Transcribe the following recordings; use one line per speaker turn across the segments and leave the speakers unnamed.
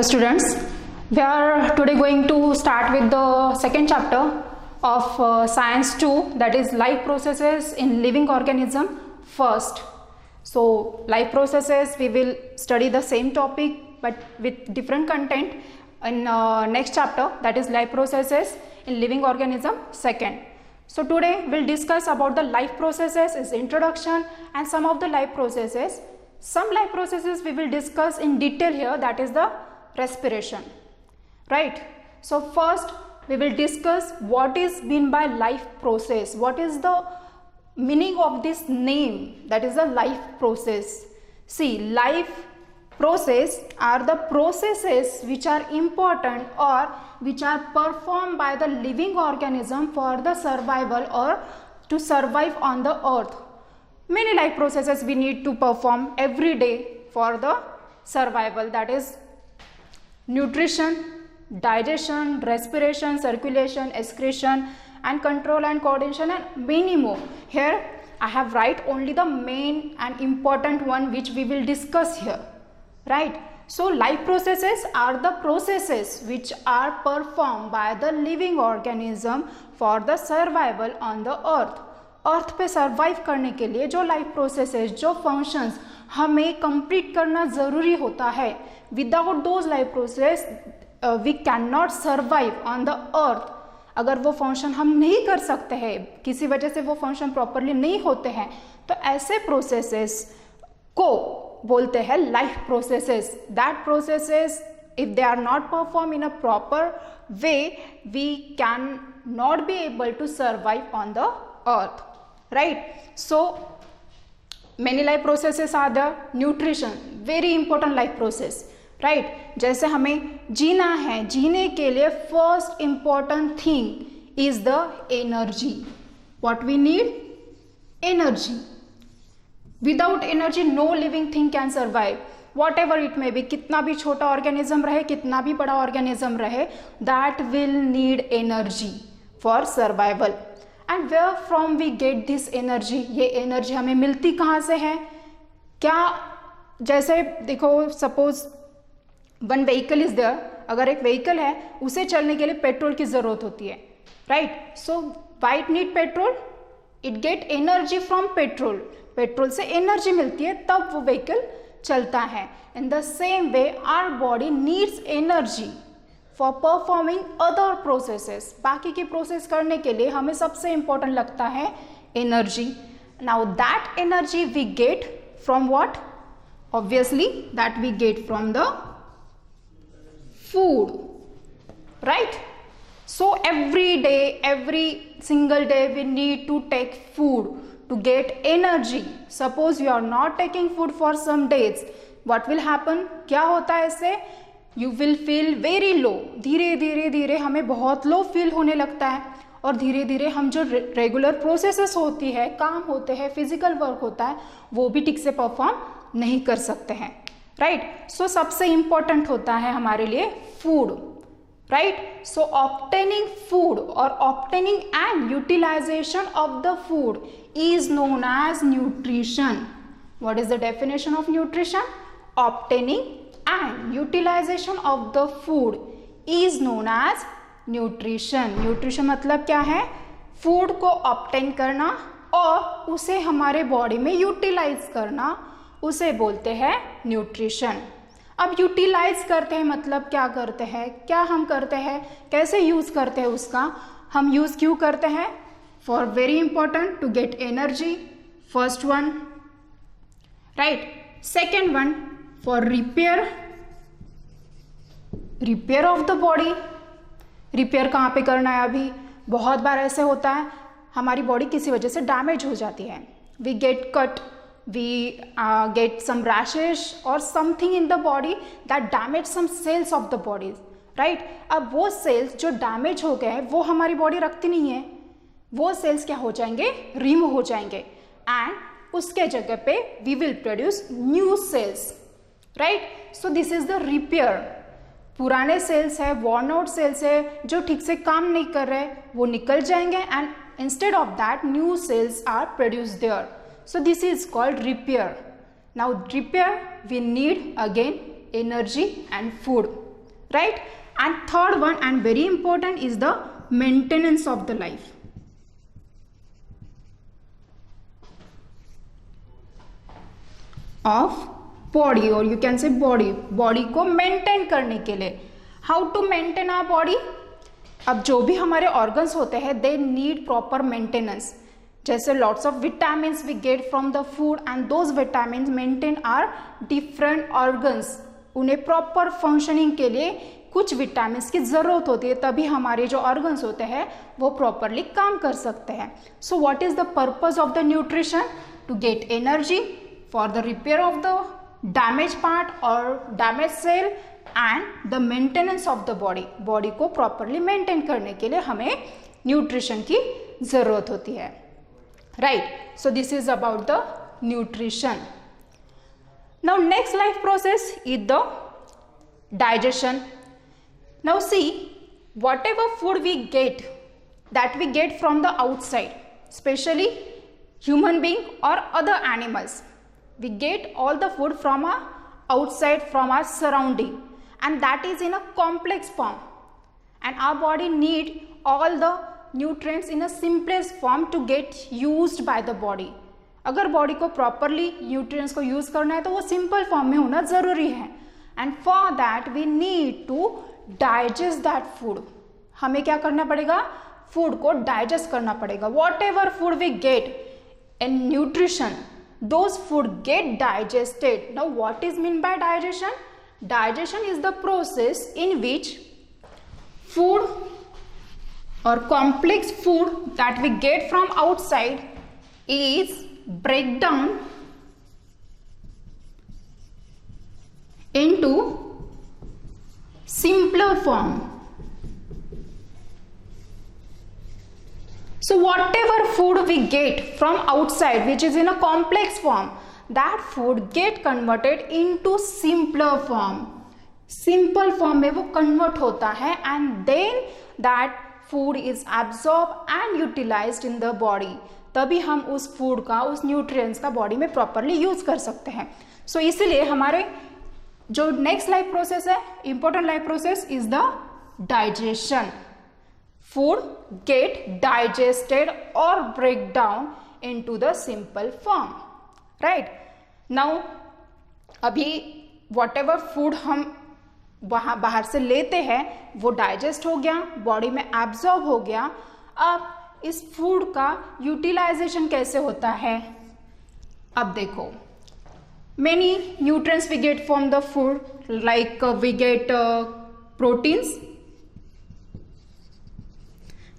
Hello students, we are today going to start with the second chapter of science 2, that is life processes in living organism first. So life processes, we will study the same topic but with different content in next chapter, that is life processes in living organism second. So today we'll discuss about the life processes, its introduction and some of the life processes. Some life processes we will discuss in detail here, that is the respiration, right? So first we will discuss what is meant by life process, what is the meaning of this name, that is the life process. See, life process are the processes which are important or which are performed by the living organism for the survival or to survive on the earth. Many life processes we need to perform every day for the survival, that is nutrition, digestion, respiration, circulation, excretion and control and coordination and many more. Here I have write only the main and important one which we will discuss here, right? So life processes are the processes which are performed by the living organism for the survival on the earth. अर्थ पे survive करने के लिए जो life processes, जो functions हमें complete करना ज़रूरी होता है, without those life process we can not survive on the earth. अगर वो फंक्शन हम नहीं कर सकते हैं, किसी वजह से वो फंक्शन प्रॉपरली नहीं होते हैं, तो ऐसे प्रोसेसेस को बोलते हैं life processes. That processes if they are not performed in a proper way, we can not be able to survive on the earth, right? So many life processes are the nutrition, very important life process, right? जैसे हमें जीना है, जीने के लिए first important thing is the energy. What we need? Energy. Without energy no living thing can survive. Whatever it may be, कितना भी छोटा organism रहे, कितना भी बड़ा ऑर्गेनिज्म रहे, that will need energy for survival. And where from we get this energy? ये energy हमें मिलती कहाँ से है? क्या, जैसे देखो suppose one vehicle is there, अगर एक व्हीकल है उसे चलने के लिए पेट्रोल की ज़रूरत होती है, right? So why it need petrol? It get energy from petrol. Petrol से एनर्जी मिलती है तब वो व्हीकल चलता है. In the same way our body needs energy for performing other processes. बाकी की प्रोसेस करने के लिए हमें सबसे इंपॉर्टेंट लगता है energy. Now that energy we get from what? Obviously that we get from the food, right? So every day, every single day we need to take food to get energy. Suppose you are not taking food for some days, what will happen? क्या होता है इससे? You will feel very low. धीरे धीरे धीरे हमें बहुत low feel होने लगता है और धीरे धीरे हम जो रेगुलर प्रोसेसेस होती है, काम होते हैं, फिजिकल वर्क होता है, वो भी ठीक से परफॉर्म नहीं कर सकते हैं, राइट? सो सबसे इम्पोर्टेंट होता है हमारे लिए food, right? So obtaining food or obtaining and utilization of the food is known as nutrition. What is the definition of nutrition? Obtaining and utilization of the food is known as nutrition. Nutrition मतलब क्या है? Food को obtain करना और उसे हमारे body में utilise करना, उसे बोलते हैं न्यूट्रिशन. अब यूटिलाइज करते हैं मतलब क्या करते हैं, क्या हम करते हैं, कैसे यूज़ करते हैं उसका? हम यूज़ क्यों करते हैं? For very important to get energy, first one, right? Second one for repair, repair of the body. Repair कहाँ पे करना है? अभी बहुत बार ऐसे होता है हमारी बॉडी किसी वजह से डैमेज हो जाती है, we get cut, we get some rashes or something in the body that damage some cells of the body, right? अब वो cells जो damage हो गए हैं वो हमारी बॉडी रखती नहीं है, वो cells क्या हो जाएंगे? रिमूव हो जाएंगे and उसके जगह पे we will produce new cells, right? So this is the repair. पुराने cells है, worn out cells है, जो ठीक से काम नहीं कर रहे, वो निकल जाएंगे and instead of that new cells are produced there. So this is called repair. Now repair we need again energy and food. right? And third one and very important is the maintenance of the life. Of body, or you can say body को maintain करने के लिए. How to maintain our body? अब जो भी हमारे organs होते हैं they need proper maintenance. जैसे lots of vitamins we get from the food and those vitamins maintain our different organs. उन्हें proper functioning के लिए कुछ vitamins की ज़रूरत होती है, तभी हमारे जो organs होते हैं वो properly काम कर सकते हैं. So what is the purpose of the nutrition? To get energy, for the repair of the damaged part or damaged cell and the maintenance of the body. Body को properly maintain करने के लिए हमें nutrition की ज़रूरत होती है. Right. So this is about the nutrition. Now next life process is the digestion. Now see, whatever food we get, that we get from the outside, especially human being or other animals. We get all the food from our outside, from our surrounding, and that is in a complex form, and our body need all the nutrients in a simplest form to get used by the body. अगर body को properly nutrients को use करना है तो वो simple form में होना ज़रूरी है, and for that we need to digest that food. हमें क्या करना पड़ेगा? Food को digest करना पड़ेगा. Whatever food we get in nutrition, those food get digested. Now what is mean by digestion? Digestion is the process in which food or complex food that we get from outside is break down into simpler form. So whatever food we get from outside which is in a complex form, that food get converted into simpler form. Simple form में वो convert होता है and then that food is absorbed and utilized in the body. तभी हम उस food का, उस nutrients का body में properly use कर सकते हैं. So इसीलिए हमारे जो next life process है, important life process is the digestion. Food get digested or break down into the simple form, right? Now अभी whatever food हम बाहर से लेते हैं वो digest हो गया, body में absorb हो गया. अब इस food का utilization कैसे होता है? अब देखो, many nutrients we get from the food, like we get proteins,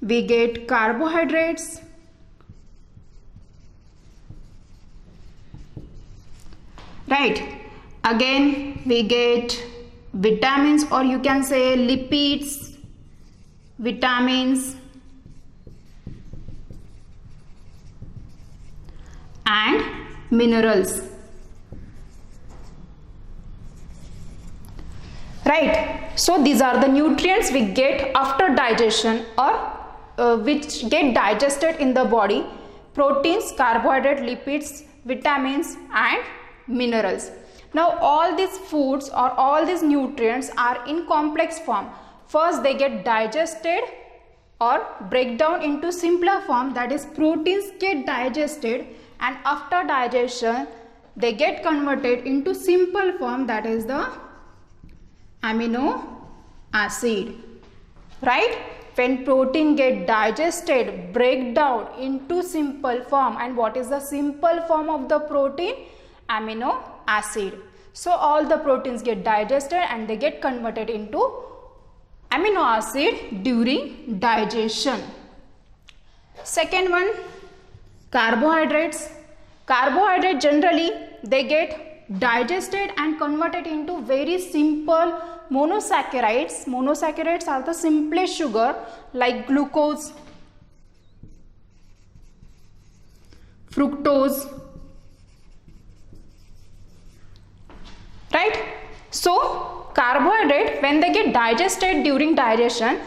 we get carbohydrates, right? Again we get vitamins, or you can say lipids, vitamins, and minerals, right? So these are the nutrients we get after digestion, or which get digested in the body: proteins, carbohydrate, lipids, vitamins and minerals. Now all these foods or all these nutrients are in complex form. First they get digested or break down into simpler form, that is proteins get digested, and after digestion they get converted into simple form, that is the amino acid, right? When protein get digested, break down into simple form, and what is the simple form of the protein? Amino acid. So all the proteins get digested and they get converted into amino acid during digestion. Second one, carbohydrates. Carbohydrate generally they get digested and converted into very simple monosaccharides. Monosaccharides are the simplest sugar, like glucose, fructose, right? So carbohydrate, when they get digested during digestion,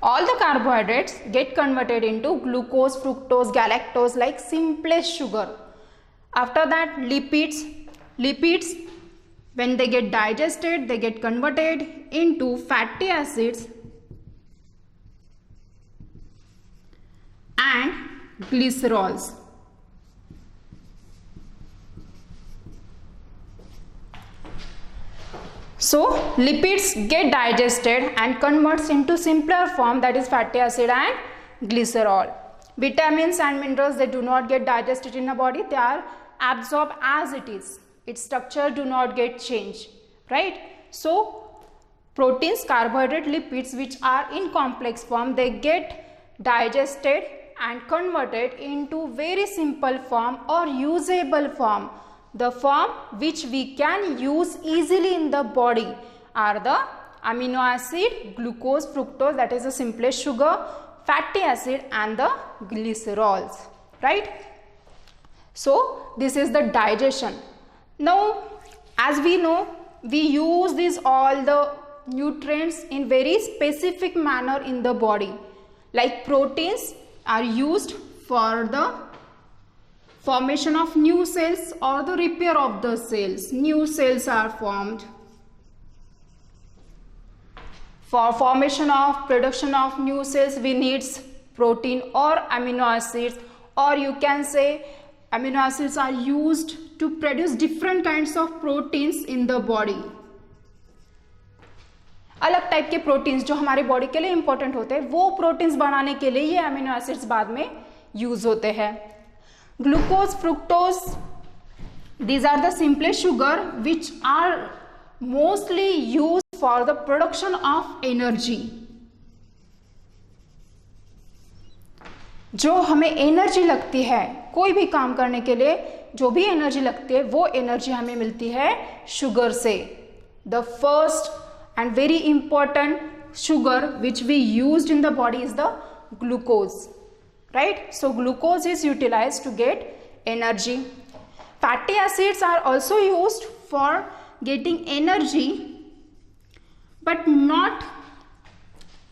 all the carbohydrates get converted into glucose, fructose, galactose, like simplest sugar. After that, lipids. Lipids When they get digested, they get converted into fatty acids and glycerols. So lipids get digested and converts into simpler form, that is fatty acid and glycerol. Vitamins and minerals, they do not get digested in the body, they are absorbed as it is. Its structure do not get changed, right? So proteins, carbohydrate, lipids which are in complex form, they get digested and converted into very simple form or usable form. The form which we can use easily in the body are the amino acid, glucose, fructose, that is the simplest sugar, fatty acid and the glycerols, right? So this is the digestion. Now as we know, we use these all the nutrients in very specific manner in the body. Like proteins are used for the formation of new cells or the repair of the cells. New cells are formed. For formation of production of new cells, we need protein or amino acids, or you can say amino acids are used to produce different kinds of proteins in the body. अलग type के proteins जो हमारे body के लिए important होते हैं, वो proteins बनाने के लिए ये अमीनो एसिड्स बाद में यूज होते हैं. Glucose, fructose, these are the simplest sugar which are mostly used for the production of energy. जो हमें एनर्जी लगती है कोई भी काम करने के लिए, जो भी एनर्जी लगती है वो एनर्जी हमें मिलती है शुगर से. The first and very important sugar which we used in the body is the glucose. Right? So glucose is utilized to get energy. Fatty acids are also used for getting energy but not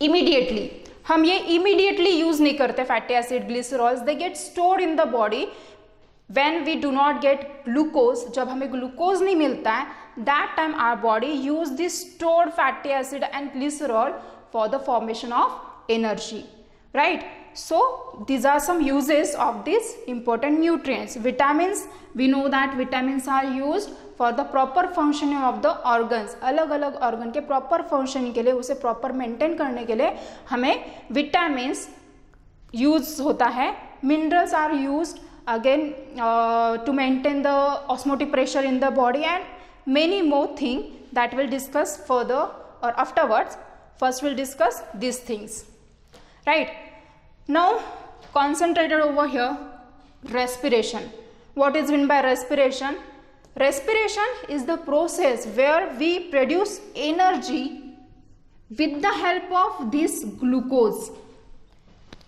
immediately. हम ये immediately use नहीं करते fatty acid, glycerols. They get stored in the body when we do not get glucose. जब हमें glucose नहीं मिलता है, that time our body use this stored fatty acid and glycerol for the formation of energy. Right? So these are some uses of these important nutrients. Vitamins, we know that vitamins are used for the proper functioning of the organs. अलग अलग organ के proper functioning के लिए, उसे proper maintain करने के लिए हमें vitamins use होता है. Minerals are used again to maintain the osmotic pressure in the body and many more things that we'll discuss further or afterwards. First we'll discuss these things. Right? Now concentrated over here, respiration. What is meant by respiration? Respiration is the process where we produce energy with the help of this glucose.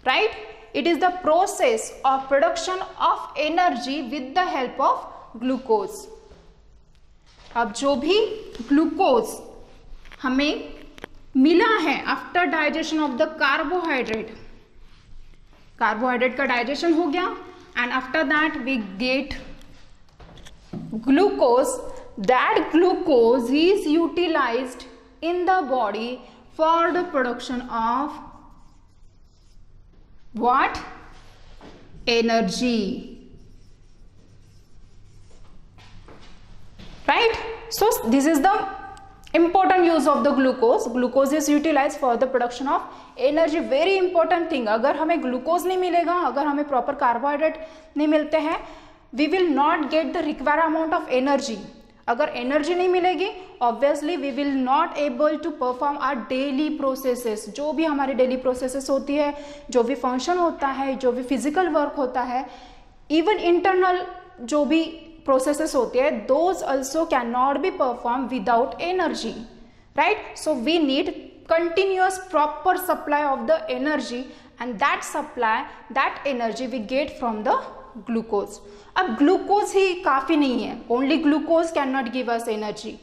Right? It is the process of production of energy with the help of glucose. अब जो भी glucose हमें मिला है after digestion of the carbohydrate, carbohydrate का digestion हो गया and after that we get glucose. That glucose is utilised in the body for the production of what? Energy. Right? So this is the important use of the glucose. Glucose is utilized for the production of energy. Very important thing. अगर हमें glucose नहीं मिलेगा, अगर हमें proper carbohydrate नहीं मिलते हैं, we will not get the required amount of energy. अगर energy नहीं मिलेगी, obviously we will not able to perform our daily processes. जो भी हमारी daily processes होती है, जो भी function होता है, जो भी physical work होता है, even internal जो भी processes होती है, those also cannot be performed without energy. Right? So we need continuous proper supply of the energy, and that supply, that energy we get from the glucose. अब glucose ही काफ़ी नहीं है, only glucose cannot give us energy.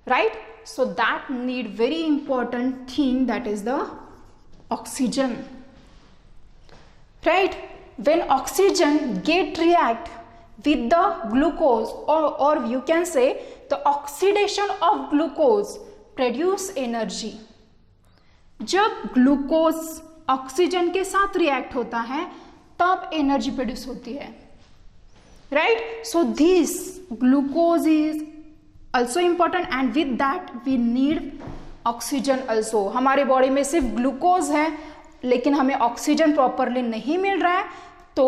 Right? So that need very important thing, that is the oxygen. Right? When oxygen get react with the glucose, or you can say the oxidation of glucose produce energy. जब glucose oxygen के साथ react होता है तब energy produce होती है, right. So this glucose is also important and with that we need oxygen also. हमारे body में सिर्फ ग्लूकोज है लेकिन हमें ऑक्सीजन प्रॉपरली नहीं मिल रहा है तो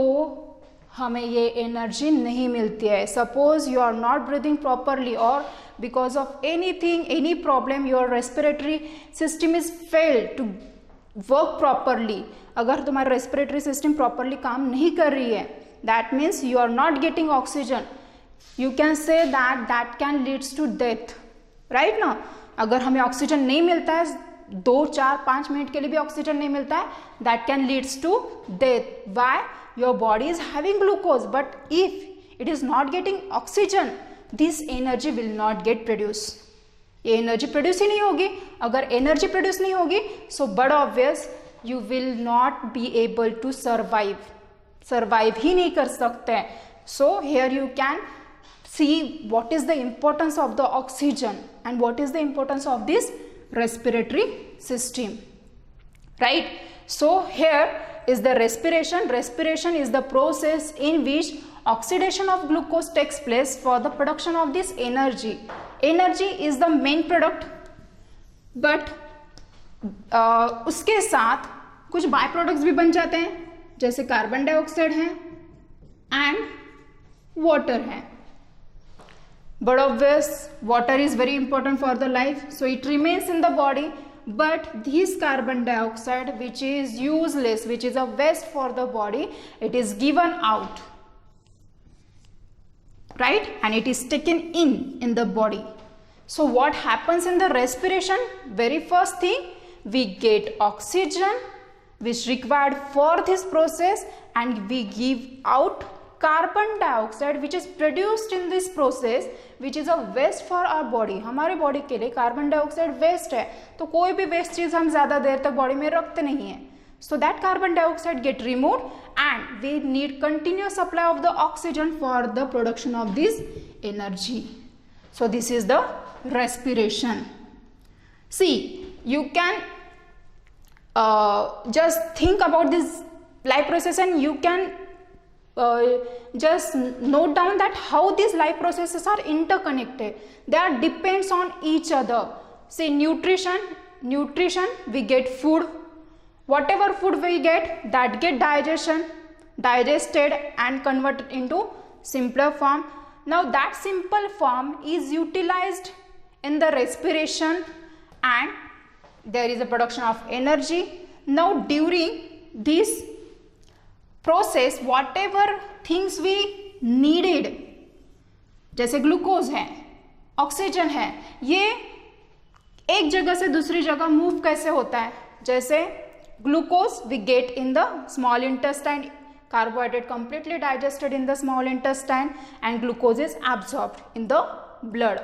हमें ये एनर्जी नहीं मिलती है. Suppose you are not breathing properly और because of anything, any problem, your respiratory system is failed to work properly. अगर तुम्हारा रेस्पिरेटरी सिस्टम प्रॉपरली काम नहीं कर रही है, that means you are not getting oxygen. You can say that can leads to death, right ना. अगर हमें ऑक्सीजन नहीं मिलता है, 2, 4, 5 मिनट के लिए भी ऑक्सीजन नहीं मिलता है, that can leads to death. Why? Your body is having glucose but if it is not getting oxygen, this energy will not get produce. ये एनर्जी प्रोड्यूस ही नहीं होगी. अगर एनर्जी प्रोड्यूस नहीं होगी सो बड़ा obvious you will not be able to survive. Survive ही नहीं कर सकते. So here you can see what is the importance of the oxygen and what is the importance of this respiratory system, right. So here is the respiration. Respiration is the process in which oxidation of glucose takes place for the production of this energy. Energy is the main product but उसके साथ कुछ by products भी बन जाते हैं जैसे carbon dioxide है and water है. But obvious, water is very important for the life, so it remains in the body. But this carbon dioxide, which is useless, which is a waste for the body, it is given out, right? And it is taken in the body. So what happens in the respiration? Very first thing, we get oxygen, which required for this process, and we give out carbon dioxide which is produced in this process which is a waste for our body. हमारे body के लिए carbon dioxide waste है तो कोई भी waste चीज हम ज्यादा देर तक बॉडी में रखते नहीं है. So that carbon dioxide get removed and we need continuous supply of the oxygen for the production of this energy. So this is the respiration. See you can just think about this life process and you can just note down that how these life processes are interconnected. They are depends on each other. Say nutrition we get food, whatever food we get that get digested and converted into simpler form. Now that simple form is utilized in the respiration and there is a production of energy. Now during this process whatever things we needed जैसे glucose है, oxygen है, ये एक जगह से दूसरी जगह move कैसे होता है. जैसे glucose we get in the small intestine, carbohydrate completely digested in the small intestine and glucose is absorbed in the blood.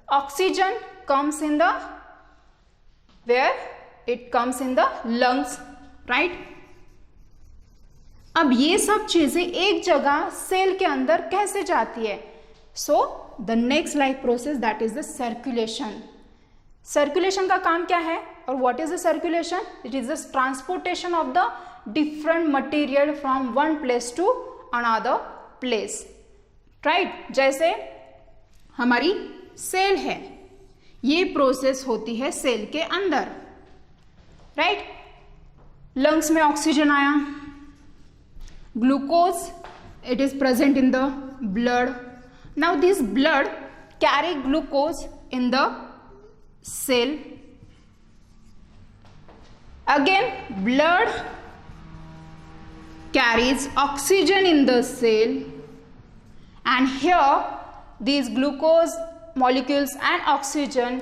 Oxygen comes in the where it comes in the lungs, right. अब ये सब चीजें एक जगह cell के अंदर कैसे जाती है. So the next life process that is the circulation. Circulation का काम क्या है और what is the circulation? It is the transportation of the different material from one place to another place, right. जैसे हमारी सेल है, ये प्रोसेस होती है सेल के अंदर, राइट. लंग्स में ऑक्सीजन आया, glucose it is present in the blood. Now this blood carry glucose in the cell. Again blood carries oxygen in the cell and here these glucose molecules and oxygen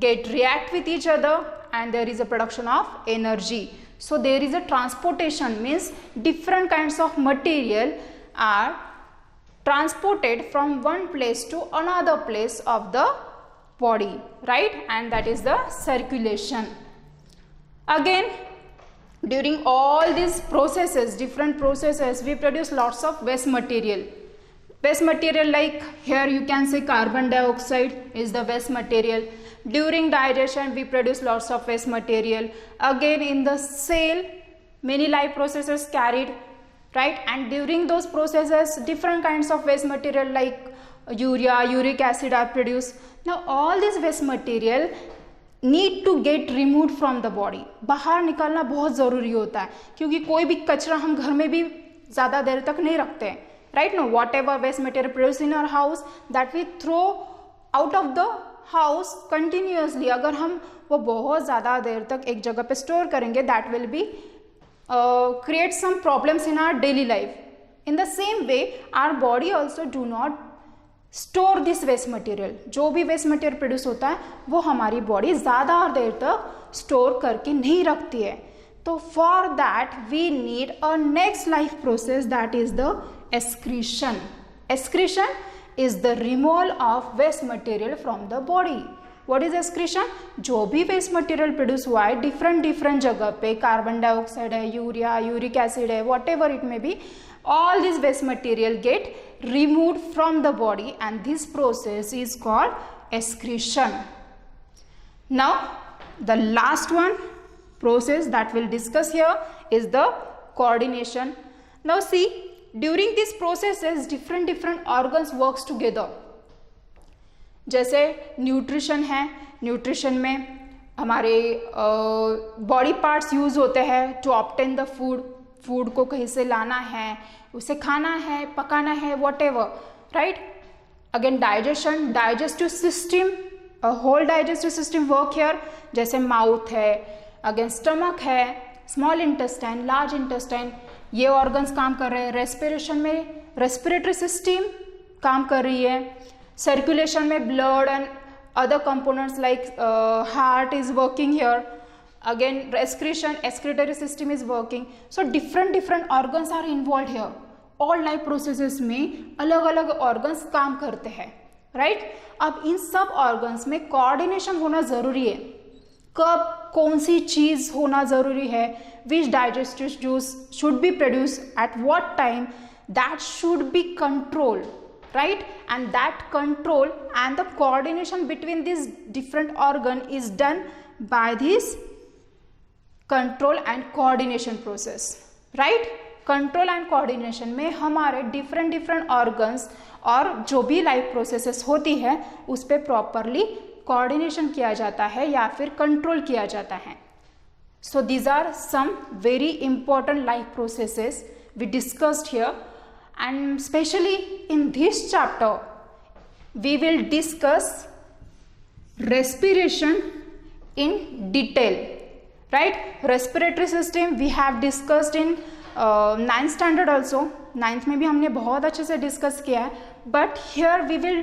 get react with each other and there is a production of energy. So there is a transportation, means different kinds of material are transported from one place to another place of the body, right, and that is the circulation. Again during all these processes, different processes, we produce lots of waste material. Waste material, like here you can say carbon dioxide is the waste material. During digestion we produce lots of waste material. Again in the cell many life processes carried, right, and during those processes different kinds of waste material like urea, uric acid are produced. Now all this waste material need to get removed from the body. बाहर निकालना बहुत ज़रूरी होता है, क्योंकि कोई भी कचरा हम घर में भी ज़्यादा देर तक नहीं रखते हैं, right? No, whatever waste material produced in our house that we throw out of the house continuously, अगर हम वो बहुत ज़्यादा देर तक एक जगह पे स्टोर करेंगे, that will be create some problems in our daily life. In the same way our body also do not store this waste material. जो भी वेस्ट मटेरियल प्रोड्यूस होता है वो हमारी बॉडी ज़्यादा देर तक स्टोर करके नहीं रखती है. तो for that we need a next life process that is the excretion. Excretion is the removal of waste material from the body. What is excretion? जो भी वेस्ट मटेरियल प्रोड्यूस हुआ है डिफरेंट जगह पे, कार्बन डाइऑक्साइड है, urea, uric acid है, what ever it may be, all this waste material get removed from the body and this process is called excretion. Now the last one process that we'll discuss here is the coordination. Now see, during this processes different organs works together. जैसे nutrition है, nutrition में हमारे body parts use होते हैं to obtain the food. Food को कहीं से लाना है, उसे खाना है, पकाना है, whatever, right. Again digestion, digestive system, whole digestive system work here. जैसे माउथ है, अगेन स्टमक है, स्मॉल इंटेस्टाइन, लार्ज इंटेस्टाइन, ये ऑर्गन्स काम कर रहे हैं. रेस्पिरेशन में रेस्पिरेटरी सिस्टम काम कर रही है. सर्कुलेशन में blood and other components like heart is working here. Again excretion, excretory system is working. So different organs are involved here. All life processes में अलग अलग organs काम करते हैं, right? अब इन सब organs में coordination होना ज़रूरी है. कब कौन सी चीज़ होना ज़रूरी है, which digestive juice should be produced at what time, that should be controlled, right? And that control and the coordination between these different organ is done by this control and coordination process, right. Control and coordination में हमारे different organs और जो भी life processes होती है उस पर properly coordination किया जाता है या फिर कंट्रोल किया जाता है. So these are some very important life processes we discussed here and specially in this chapter we will discuss respiration in detail. Right, respiratory system we have discussed in 9th standard also. 9th में भी हमने बहुत अच्छे से discuss किया है, but here we will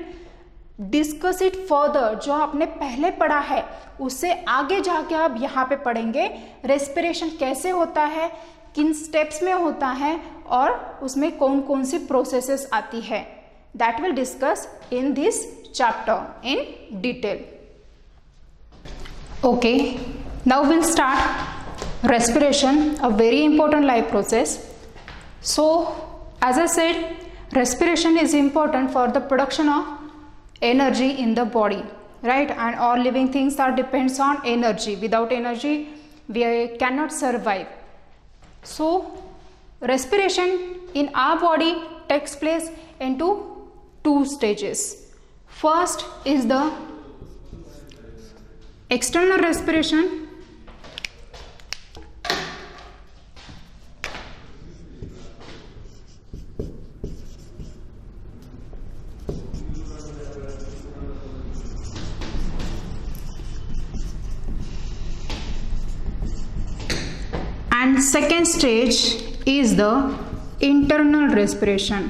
discuss it further. जो आपने पहले पढ़ा है उससे आगे जाके आप यहाँ पे पढ़ेंगे रेस्पिरेशन कैसे होता है, किन स्टेप्स में होता है और उसमें कौन कौन सी प्रोसेसेस आती है. That will discuss in this chapter in detail. Okay. Now we'll start respiration, a very important life process. So as I said, respiration is important for the production of energy in the body, right? And all living things are depends on energy. Without energy we cannot survive. So respiration in our body takes place into two stages. First is the external respiration. And second stage is the internal respiration.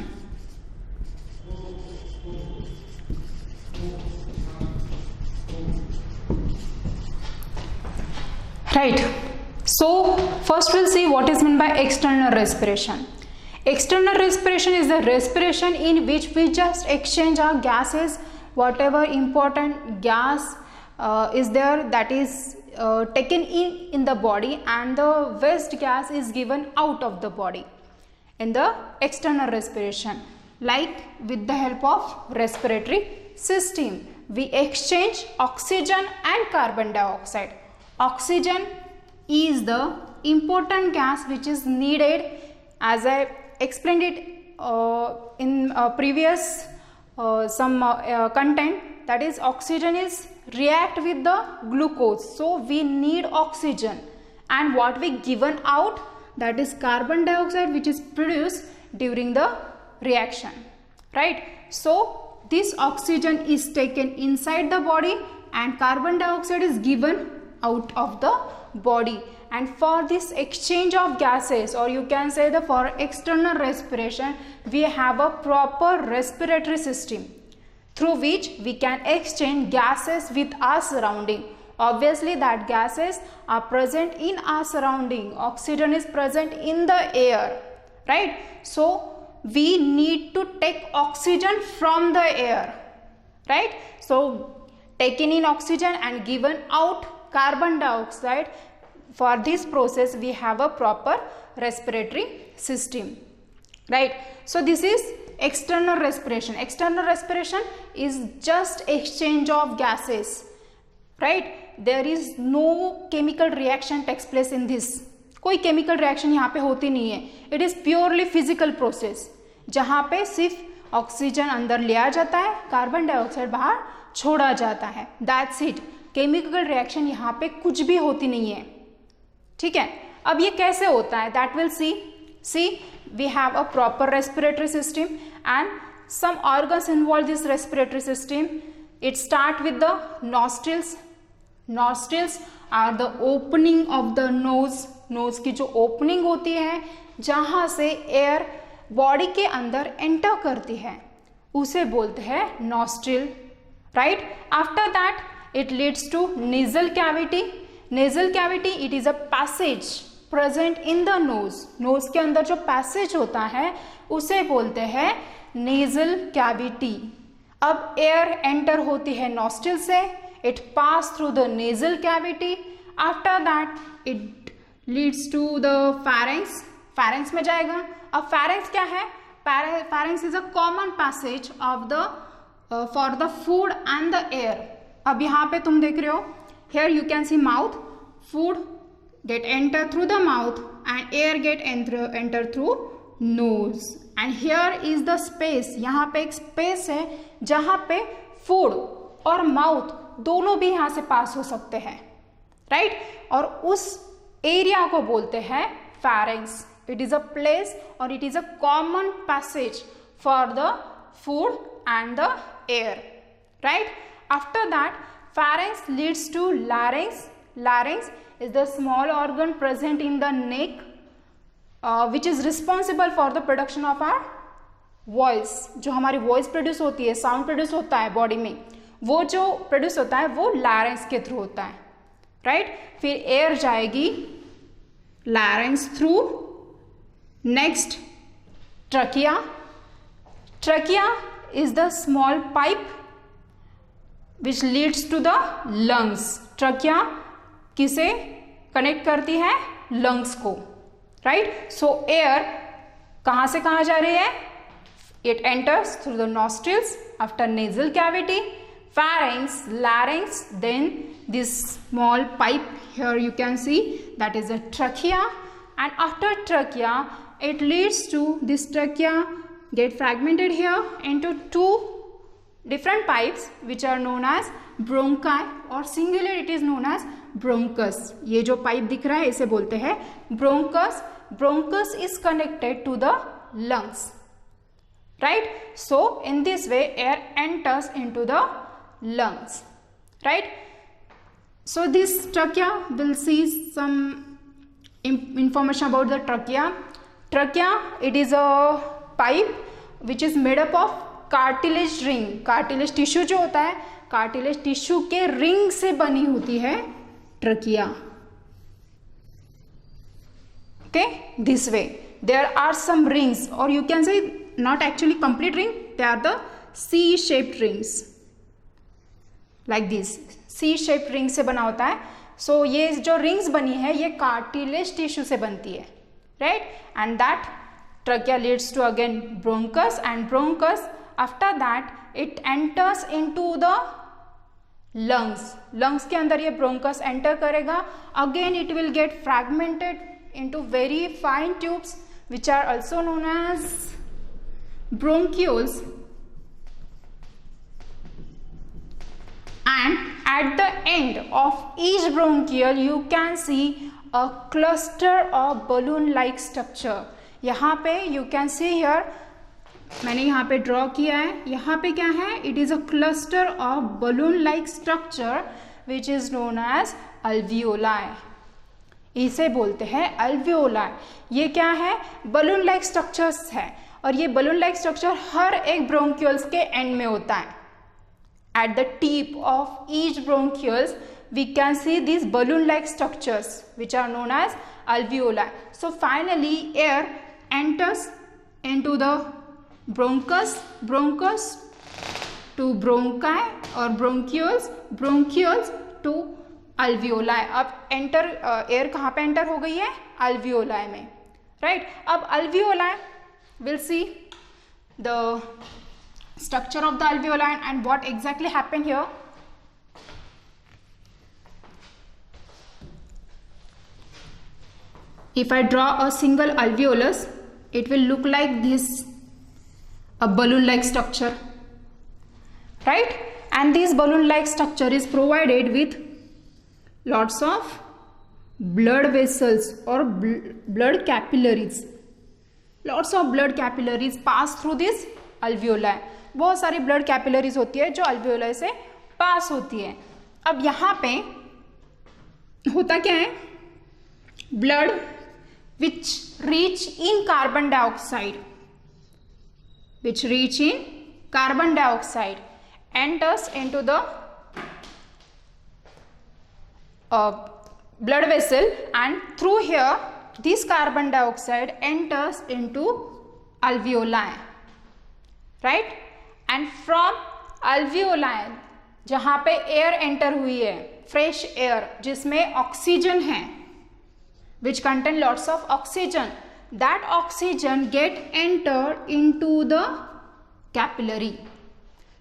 Right. So first we'll see what is meant by external respiration. External respiration is the respiration in which we just exchange our gases, whatever important gas is there that is taken in the body, and the waste gas is given out of the body in the external respiration. like with the help of respiratory system. We exchange oxygen and carbon dioxide. Oxygen is the important gas which is needed, as I explained it in previous content, that is oxygen is react with the glucose, so we need oxygen, and what we given out, that is carbon dioxide, which is produced during the reaction, right? So this oxygen is taken inside the body and carbon dioxide is given out of the body. And for this exchange of gases, or you can say for external respiration, we have a proper respiratory system through which we can exchange gases with our surrounding. Obviously that gases are present in our surrounding. Oxygen is present in the air, right? So we need to take oxygen from the air, right? So taken in oxygen and given out carbon dioxide. For this process we have a proper respiratory system, right? So this is external respiration. External respiration is just exchange of gases, right? There is no chemical reaction takes place in this. कोई chemical reaction यहाँ पे होती नहीं है. It is purely physical process, जहाँ पे सिर्फ oxygen अंदर लिया जाता है, कार्बन डाइऑक्साइड बाहर छोड़ा जाता है. That's it. केमिकल रिएक्शन यहाँ पे कुछ भी होती नहीं है, ठीक है. अब ये कैसे होता है, that will see we have a proper respiratory system and some organs involved this respiratory system. It start with the nostrils. Nostrils are the opening of the nose. Nose की जो ओपनिंग होती है जहाँ से एयर बॉडी के अंदर enter करती है, उसे बोलते हैं nostril, right. After that it leads to nasal cavity. Nasal cavity it is a passage present in the nose. Nose के अंदर जो पैसेज होता है उसे बोलते हैं नेजल कैविटी. अब एयर एंटर होती है नॉस्ट्रिल से, it pass through the nasal cavity. After that it leads to the pharynx. Pharynx में जाएगा. अब फैरिंक्स क्या है, pharynx is a common passage of the for the food and the air. अब यहाँ पे तुम देख रहे हो, here you can see mouth, food get enter through the mouth and air get enter through nose, and here is the space. यहाँ पे एक space है जहाँ पे food और mouth दोनों भी यहाँ से पास हो सकते हैं, right? और उस एरिया को बोलते हैं pharynx. It is a place or it is a common passage for the food and the air, right? After that pharynx leads to larynx. Larynx is the small organ present in the neck which is responsible for the production of our voice. जो हमारी voice produce होती है, sound produce होता है body में, वो जो produce होता है वो larynx के through होता है, right? फिर air जाएगी larynx through. Next trachea. Trachea is the small pipe which leads to the lungs. Trachea किसे कनेक्ट करती है, लंग्स को, राइट. सो एयर कहाँ से कहाँ जा रही है, it enters through the nostrils after nasal cavity, pharynx, larynx, then this small pipe here you can see, that is a trachea. And after trachea it leads to this trachea get fragmented here into two different pipes which are known as bronchi, or singular it is known as bronchus. ये जो pipe दिख रहा है इसे बोलते हैं bronchus. Bronchus is connected to the lungs, right? So in this way air enters into the lungs, right? So this trachea, we'll see some information about the trachea. Trachea, it is a pipe which is made up of cartilage ring. Cartilage tissue जो होता है, cartilage tissue के ring से बनी होती है trachea. Okay, this way there are some rings, और you can say not actually complete ring, they are the C shaped rings like this. C shaped ring से बना होता है. सो ये जो रिंग्स बनी है ये कार्टिलेज टिश्यू से बनती है, right? And that Trachea leads to again bronchus, and bronchus, after that it enters into the lungs. Lungs के अंदर ये bronchus enter करेगा. Again it will get fragmented into very fine tubes which are also known as bronchioles, and at the end of each bronchiole you can see a cluster of balloon like structure. यहाँ पे you can see here, मैंने यहाँ पे draw किया है. यहाँ पे क्या है? It is a cluster of balloon like structure which is known as alveoli. इसे बोलते हैं alveoli. ये क्या है? balloon like structures है, और ये balloon like structure हर एक bronchioles के end में होता है. At the tip of each bronchioles we can see these balloon like structures which are known as alveoli. So finally air enters into the bronchus to bronchi or bronchioles to alveoli. अब enter air कहाँ पे enter हो गई है? alveoli में, right? अब alveoli, we'll see the structure of the alveoli and what exactly happened here. If I draw a single alveolus, it will look like this, a balloon like structure, right? And this balloon like structure is provided with lots of blood vessels or blood capillaries. Lots of blood capillaries pass through this alveoli. बहुत सारी blood capillaries होती है जो alveoli से पास होती है. अब यहाँ पे होता क्या है? Blood which reach in carbon dioxide, enters into the blood vessel, and through here this carbon dioxide enters into alveoli, right? And from alveoli जहाँ पे air enter हुई है, fresh air जिसमें oxygen है, which contain lots of oxygen, that oxygen get entered into the capillary.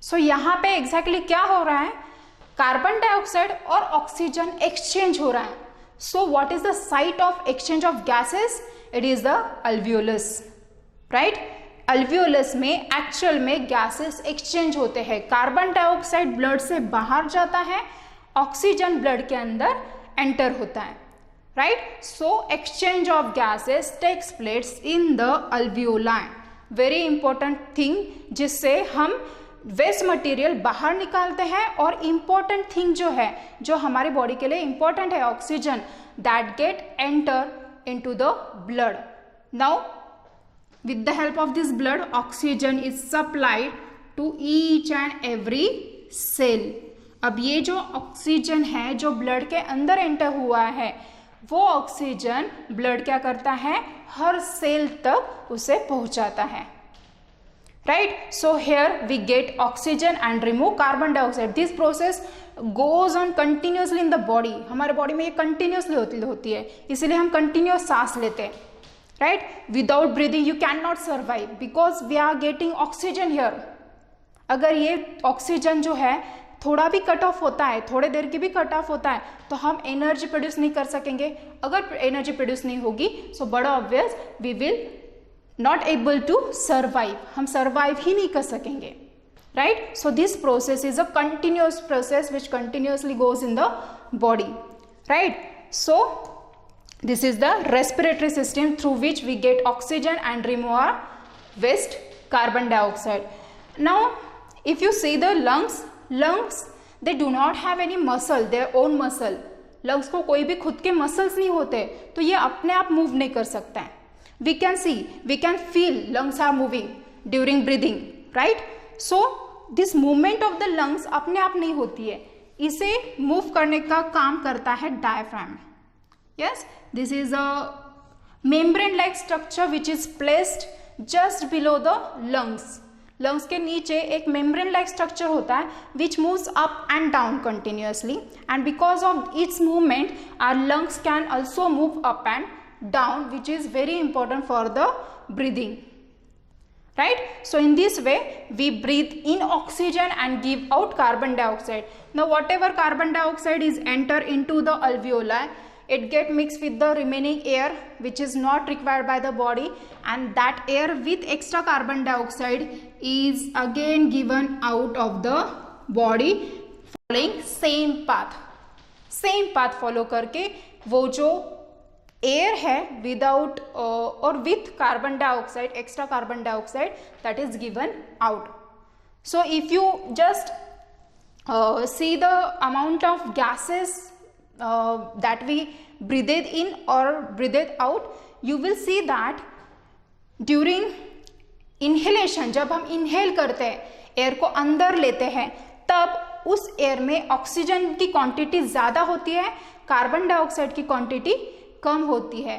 So यहाँ पे exactly क्या हो रहा है? कार्बन डाइऑक्साइड और ऑक्सीजन एक्सचेंज हो रहा है. So what is the site of exchange of gases? It is the alveolus, right? alveolus में एक्चुअल में गैसेस एक्सचेंज होते हैं. कार्बन डाइऑक्साइड ब्लड से बाहर जाता है, ऑक्सीजन ब्लड के अंदर एंटर होता है, right? So exchange of gases takes place in the alveoli. Very important thing, जिससे हम वेस्ट मटेरियल बाहर निकालते हैं, और इम्पोर्टेंट थिंग जो है, जो हमारी बॉडी के लिए इम्पोर्टेंट है, oxygen, that get enter into the blood. Now with the help of this blood, oxygen is supplied to each and every cell. अब ये जो ऑक्सीजन है जो ब्लड के अंदर एंटर हुआ है, वो ऑक्सीजन ब्लड क्या करता है? हर सेल तक उसे पहुंचाता है, right? So here we get oxygen and remove carbon dioxide. This process goes on continuously in the body. हमारे बॉडी में ये कंटिन्यूसली होती है, इसीलिए हम कंटिन्यूस सांस लेते हैं, right? Without breathing you cannot survive because we are getting oxygen here. अगर ये ऑक्सीजन जो है थोड़ा भी कट ऑफ होता है, थोड़े देर की भी कट ऑफ होता है, तो हम एनर्जी प्रोड्यूस नहीं कर सकेंगे. अगर एनर्जी प्रोड्यूस नहीं होगी, सो बड़ा obvious we will not able to survive. हम सर्वाइव ही नहीं कर सकेंगे, right? So this process is a continuous process which continuously goes in the body, right? So this is the respiratory system through which we get oxygen and remove our waste carbon dioxide. Now if you see the lungs they do not have any muscle, their own muscle. lungs को कोई भी खुद के muscles नहीं होते, तो ये अपने आप move नहीं कर सकता है. we can see, we can feel lungs are moving during breathing, right? so this movement of the lungs अपने आप नहीं होती है, इसे move करने का काम करता है diaphragm. Yes, this is a membrane like structure which is placed just below the lungs. lungs के नीचे एक membrane like structure होता है which moves up and down continuously, and because of its movement our lungs can also move up and down, which is very important for the breathing, right? So in this way we breathe in oxygen and give out carbon dioxide. Now whatever carbon dioxide is enter into the alveoli, it get mixed with the remaining air which is not required by the body, and that air with extra carbon dioxide is again given out of the body following same path follow करके वो जो air है without और with carbon dioxide, extra carbon dioxide, that is given out. So if you just see the amount of gases that we breathed in or breathed out, you will see that during inhalation, जब हम inhale करते हैं, air को अंदर लेते हैं, तब उस एयर में ऑक्सीजन की क्वांटिटी ज़्यादा होती है, कार्बन डाइऑक्साइड की क्वांटिटी कम होती है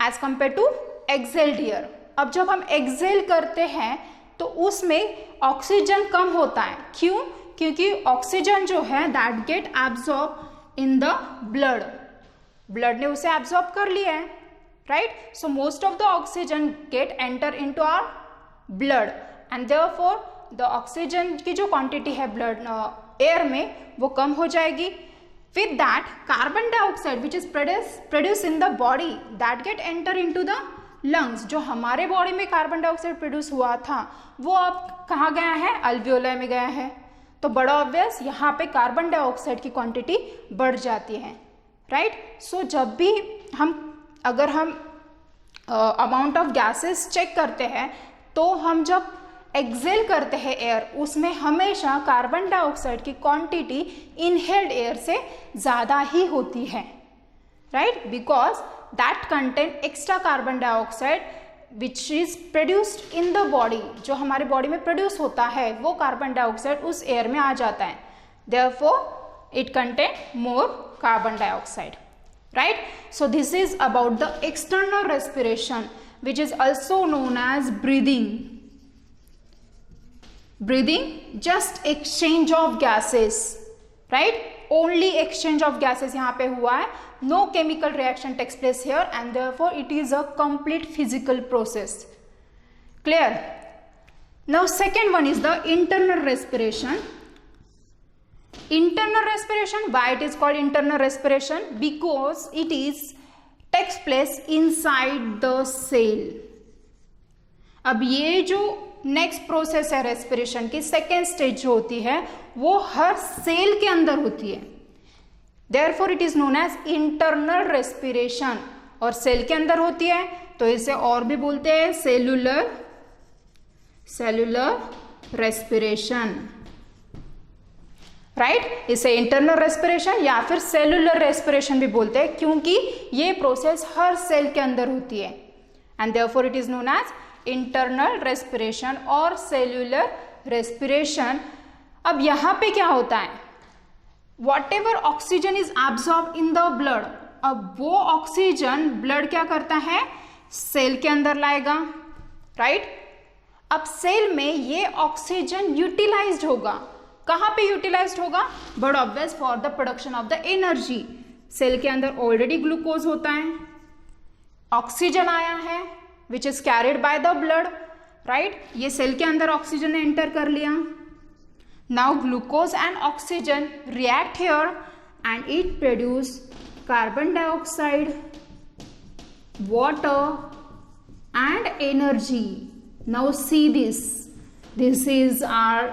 as compare to exhaled air. अब जब हम एक्सेल करते हैं तो उसमें ऑक्सीजन कम होता है. क्यों? क्योंकि ऑक्सीजन जो है that get absorb in the blood ने उसे एब्जॉर्ब कर लिया है, right? So most of the oxygen get enter into our blood and therefore the oxygen की जो क्वांटिटी है ब्लड एयर में वो कम हो जाएगी. With that, carbon dioxide which is produced in the body that get enter into the lungs. जो हमारे body में कार्बन डाइऑक्साइड प्रोड्यूस हुआ था वो अब कहाँ गया है? अल्वियोलाई में गया है. तो बड़ा ऑब्वियस यहाँ पे कार्बन डाइऑक्साइड की क्वांटिटी बढ़ जाती है, राइट? सो जब भी अगर हम अमाउंट ऑफ गैसेस चेक करते हैं तो हम जब एक्सेल करते हैं एयर, उसमें हमेशा कार्बन डाइऑक्साइड की क्वांटिटी इनहेल्ड एयर से ज़्यादा ही होती है, right? Because that contain extra carbon dioxide which is produced in the body. जो हमारे बॉडी में प्रोड्यूस होता है वो कार्बन डाइऑक्साइड उस एयर में आ जाता है, therefore it contain more carbon dioxide, right? So this is about the external respiration which is also known as breathing. Breathing, just exchange of gases, right? Only exchange of gases यहाँ पे हुआ है. No chemical reaction takes place here and therefore it is a complete physical process. Clear? Now second one is the internal respiration. Internal respiration, why it is called internal respiration? Because it takes place inside the cell. अब ये जो next process है respiration की, second stage जो होती है वो हर cell के अंदर होती है, therefore it is known as internal respiration. और सेल के अंदर होती है तो इसे और भी बोलते हैं सेलुलर रेस्पिरेशन, राइट? इसे इंटरनल रेस्पिरेशन या फिर सेलुलर रेस्पिरेशन भी बोलते हैं क्योंकि ये प्रोसेस हर सेल के अंदर होती है and therefore it is known as internal respiration और सेल्यूलर रेस्पिरेशन. अब यहां पे क्या होता है? Whatever oxygen is absorb in the blood, अब वो ऑक्सीजन ब्लड क्या करता है? सेल के अंदर लाएगा, राइट? अब सेल में ये ऑक्सीजन यूटिलाइज्ड होगा. कहां पे यूटिलाइज्ड होगा? But obvious for the production of the energy. Cell के अंदर ऑलरेडी ग्लूकोज होता है, ऑक्सीजन आया है which is carried by the blood, right? ये सेल के अंदर ऑक्सीजन ने एंटर कर लिया. Now glucose and oxygen react here and it produce carbon dioxide, water and energy. Now see this is our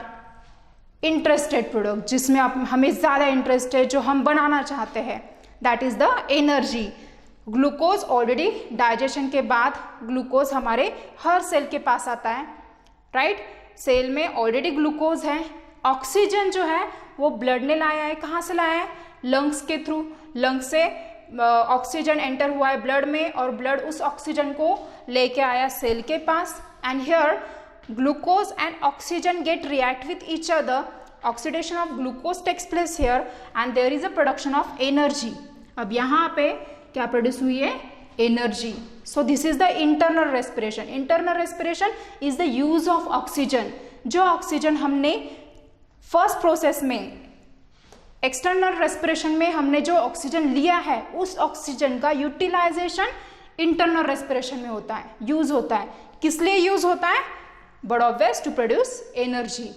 interested product जिसमें हमें ज़्यादा interest है, जो हम बनाना चाहते हैं, that is the energy. Glucose already digestion के बाद ग्लूकोज हमारे हर सेल के पास आता है, राइट? सेल में ऑलरेडी ग्लूकोज है. ऑक्सीजन जो है वो ब्लड ने लाया है. कहाँ से लाया है? लंग्स के थ्रू. लंग्स से ऑक्सीजन एंटर हुआ है ब्लड में और ब्लड उस ऑक्सीजन को लेके आया सेल के पास. And here glucose and oxygen get react with each other. Oxidation of glucose takes place here and there is a production of energy. अब यहाँ पे क्या प्रोड्यूस हुई है? Energy. So this is the internal respiration. Internal respiration is the use of oxygen. जो oxygen हमने first process में, external respiration में हमने जो ऑक्सीजन लिया है उस ऑक्सीजन का यूटिलाइजेशन इंटरनल रेस्पिरेशन में होता है, यूज होता है. किस लिए यूज होता है? But obvious to produce energy.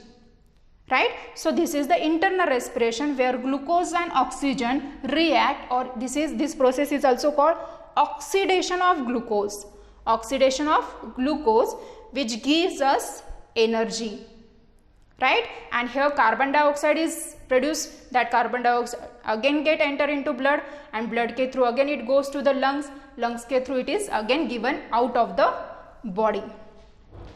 Right? So this is the internal respiration where glucose and oxygen react, or this process is also called oxidation of glucose. Oxidation of glucose, which gives us energy. Right? And here carbon dioxide is produced. That carbon dioxide again enter into blood, and blood ke through again it goes to the lungs. Lungs ke through it is again given out of the body.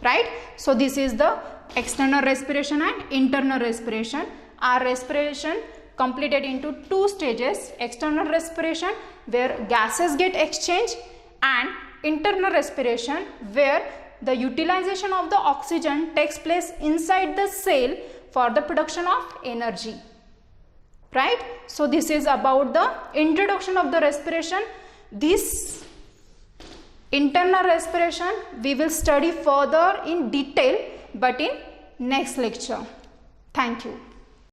Right? So this is the external respiration and internal respiration. Our respiration completed into two stages: external respiration where gases get exchanged, and internal respiration where the utilization of the oxygen takes place inside the cell for the production of energy. Right? So this is about the introduction of the respiration. This internal respiration we will study further in detail, but in next lecture. Thank you.